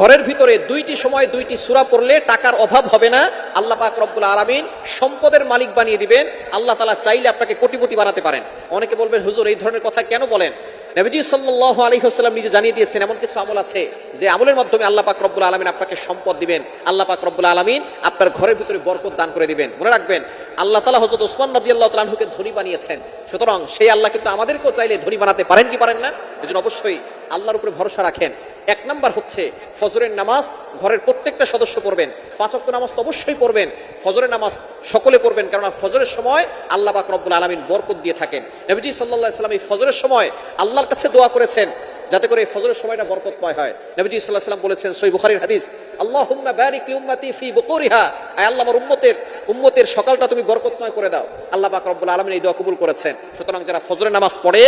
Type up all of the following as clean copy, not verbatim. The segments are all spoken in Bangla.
ঘরের ভিতরে দুইটি সময় দুইটি সূরা পড়লে টাকার অভাব হবে না, আল্লাহ পাক রব্বুল আলামিন সম্পদের মালিক বানিয়ে দিবেন। আল্লাহ তাআলা চাইলে আপনাকে কোটিপতি বানাতে পারেন। অনেকে বলবেন হুজুর এই ধরনের কথা কেন বলেন? নবীজি সাল্লাল্লাহু আলাইহি ওয়াসাল্লাম নিজে জানিয়ে দিয়েছেন এমন কিছু আমল আছে যে আমলের মাধ্যমে আল্লাহ পাক রব্বুল আলামিন আপনাকে সম্পদ দিবেন, আল্লাহ পাক রব্বুল আলামিন আপনার ঘরের ভিতরে বরকত দান করে দিবেন। মনে রাখবেন আল্লাহ তাআলা হযরত ওসমান রাদিয়াল্লাহু তাআলা আনহুকে ধনী বানিয়েছেন, সুতরাং সেই আল্লাহ কিন্তু আমাদেরকেও চাইলে ধনী বানাতে পারেন কি পারেন না? এজন্য অবশ্যই আল্লাহর উপরে ভরসা রাখেন। এক নাম্বার হচ্ছে ফজরের নামাজ ঘরের প্রত্যেকটা সদস্য পড়বেন। 5 ওয়াক্ত নামাজ তো অবশ্যই পড়বেন, ফজরের নামাজ সকলে পড়বেন, কারণ ফজরের সময় আল্লাহ পাক রব্বুল আলামিন বরকত দিয়ে থাকেন। নবীজি সাল্লাল্লাহু আলাইহি ওয়াসাল্লাম এই ফজরের সময় আল্লাহর কাছে দোয়া করেছেন যাতে করে ফজরের সময়টা বরকতময় হয়। নবীজি সাল্লাল্লাহু আলাইহি ওয়াসাল্লাম বলেছেন সহিহ বুখারীর হাদিস, আল্লাহুম্মা বারিক লি উম্মতি ফি বুকুরিহা, আয় আল্লাহ আমার উম্মতের সকালটা তুমি বরকতময় করে দাও। আল্লাহ পাক রব্বুল আলামিন এই দোয়া কবুল করেছেন। সুতরাং যারা ফজরের নামাজ পড়ে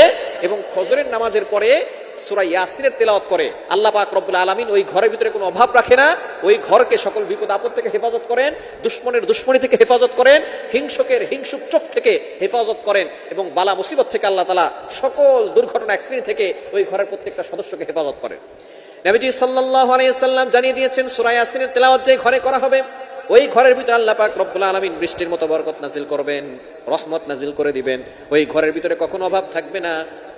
এবং ফজরের নামাজের পরে সূরা ইয়াসিনের তেলাওয়াত করে, আল্লাহ পাক রব্বুল আলামিন ওই ঘরের ভিতরে কোনো অভাব রাখে না, ওই ঘরকে সকল বিপদ আপদ থেকে হেফাজত করেন, দুশমনের দুশমনি থেকে হেফাজত করেন, হিংসুকের হিংসুক চোখ থেকে হেফাজত করেন এবং বালা মুসিবত থেকে আল্লাহ তাআলা সকল দুর্ঘটনা অ্যাক্সিডেন্ট থেকে ওই ঘরের প্রত্যেকটা সদস্যকে হেফাজত করেন। নবীজি সাল্লাল্লাহু আলাইহি ওয়াসাল্লাম জানিয়ে দিয়েছেন সূরা ইয়াসিনের তেলাওয়াত যে ঘরে করা হবে ওই ঘরের ভিতরে আল্লাহ পাক রব্বুল আলামিন বৃষ্টির মতো বরকত নাজিল করবেন, রহমত নাজিল করে দিবেন। ওই ঘরের ভিতরে কখনো অভাব থাকবে না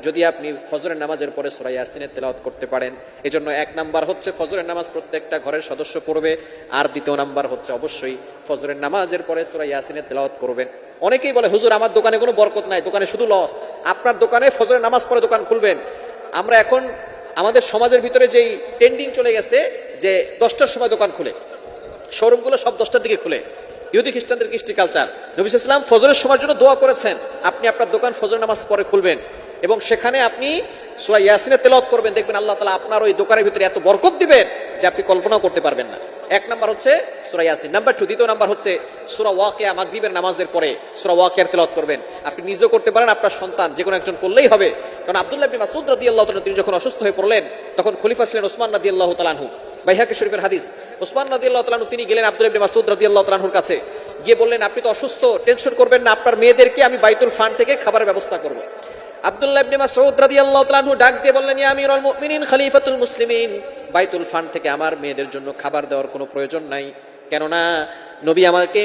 যদি আপনি ফজরের নামাজের পরে সূরা ইয়াসিনের তেলাওয়াত করতে পারেন। এজন্য এক নাম্বার হচ্ছে ফজরের নামাজ প্রত্যেকটা ঘরের সদস্য পড়বে, আর দ্বিতীয় নাম্বার হচ্ছে অবশ্যই ফজরের নামাজের পরে সূরা ইয়াসিনের তেলাওয়াত করবেন। অনেকেই বলে হুজুর আমার দোকানে কোনো বরকত নাই, দোকানে শুধু লস। আপনার দোকানে ফজরের নামাজ পড়ে দোকান খুলবেন। আমরা এখন আমাদের সমাজের ভিতরে যেই ট্রেন্ডিং চলে গেছে যে 10টার সময় দোকান খুলে, শোরুমগুলো সব 10টার দিকে খুলে, ইহুদি খ্রিস্টানদের কৃষ্টি কালচার। নবী সাল্লাল্লাহু আলাইহি ওয়াসাল্লাম ফজরের সময়ের জন্য দোয়া করেছেন, আপনি আপনার দোকান ফজর নামাজ পরে খুলবেন এবং সেখানে আপনি সূরা ইয়াসিনের তেলাওয়াত করবেন, দেখবেন আল্লাহ তাআলা আপনার ওই দোকানের ভিতরে এত বরকত দিবেন যে আপনি কল্পনাও করতে পারবেন না। এক নাম্বার হচ্ছে সূরা ইয়াসিন। নাম্বার 2, দ্বিতীয় নাম্বার হচ্ছে সূরা ওয়াকিয়া, মাগরিবের নামাজের পরে সূরা ওয়াকিয়ার তেলাওয়াত করবেন। আপনি নিজেও করতে পারেন, আপনার সন্তান যে কোনো একজন করলেই হবে। কারণ আব্দুল্লাহ ইবনে মাসউদ রাদিয়াল্লাহু তাআলা তিনি যখন অসুস্থ হয়ে পড়লেন তখন খলিফা ছিলেন ওসমান রাদিয়াল্লাহু তাআলা আনহু। বাইহাকি শরীফের হাদিস, ওসমান রাদিয়াল্লাহু তাআলা আনহু তিনি গেলেন আব্দুল্লাহ ইবনে মাসউদ রাদিয়াল্লাহু তাআলা আনহুর কাছে, গিয়ে বললেন আপনি তো অসুস্থ, টেনশন করবেন না, আপনার মেয়েদেরকে আমি বাইতুল ফান্ড থেকে খাবারের ব্যবস্থা করব। আব্দুল্লাহ ইবনে মাসউদ রাদিয়াল্লাহু তাআলা আনহু ডাক দিয়ে বললেন, ইয়া আমিরুল মুমিনিন খলিফাতুল মুসলিমিন, বাইতুল ফান্ড থেকে আমার মেয়েদের জন্য খাবার দেওয়ার কোনো প্রয়োজন নাই, কেননা নবী আমাকে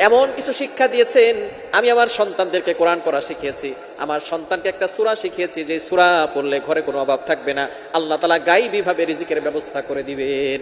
এমন কিছু শিক্ষা দিয়েছেন, আমি আমার সন্তানদেরকে কোরআন পড়া শিখিয়েছি, আমার সন্তানকে একটা সূরা শিখিয়েছি যে সূরা পড়লে ঘরে কোনো অভাব থাকবে না, আল্লাহ তাআলা গায়বী ভাবে রিজিকের ব্যবস্থা করে দিবেন।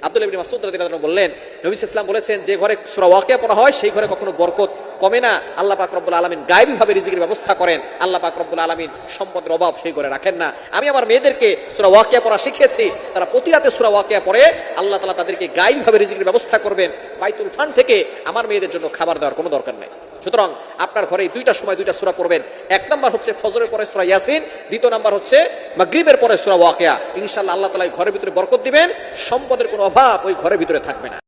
আব্দুল্লাহ ইবনে মাসউদ রাদিয়াল্লাহু তাআলা বললেন, নবী সাল্লাল্লাহু আলাইহি ওয়াসাল্লাম বলেছেন যে ঘরে সূরা ওয়াকিয়া পড়া হয় সেই ঘরে কখনো বরকত কমে না, আল্লাহ পাক রব্বুল আলামিন গায়বী ভাবে রিজিকের ব্যবস্থা করেন, আল্লাহ পাক রব্বুল আলামিন সম্পদের অভাব সেই ঘরে রাখেন না। আমি আমার মেয়েদেরকে সূরা ওয়াকিয়া পড়া শিখিয়েছি, তারা প্রতি রাতে সূরা ওয়াকিয়া পড়ে, আল্লাহ তাআলা তাদেরকে গায়বী ভাবে রিজিকের ব্যবস্থা করবেন, বাইতুল ফান্ড থেকে আমার মেয়েদের জন্য খাবার দেওয়ার কোনো দরকার নেই। সুতরাং আপনার ঘরে এই দুইটা সময় দুইটা সূরা পড়বেন। এক নাম্বার হচ্ছে ফজরের পরে সূরা ইয়াসিন, দ্বিতীয় নাম্বার হচ্ছে মাগরিবের পরে সূরা ওয়াকিয়া। ইনশাআল্লাহ আল্লাহ তাআলা ঘরের ভিতরে বরকত দিবেন, সম্পদের কোনো অভাব ওই ঘরের ভিতরে থাকবে না।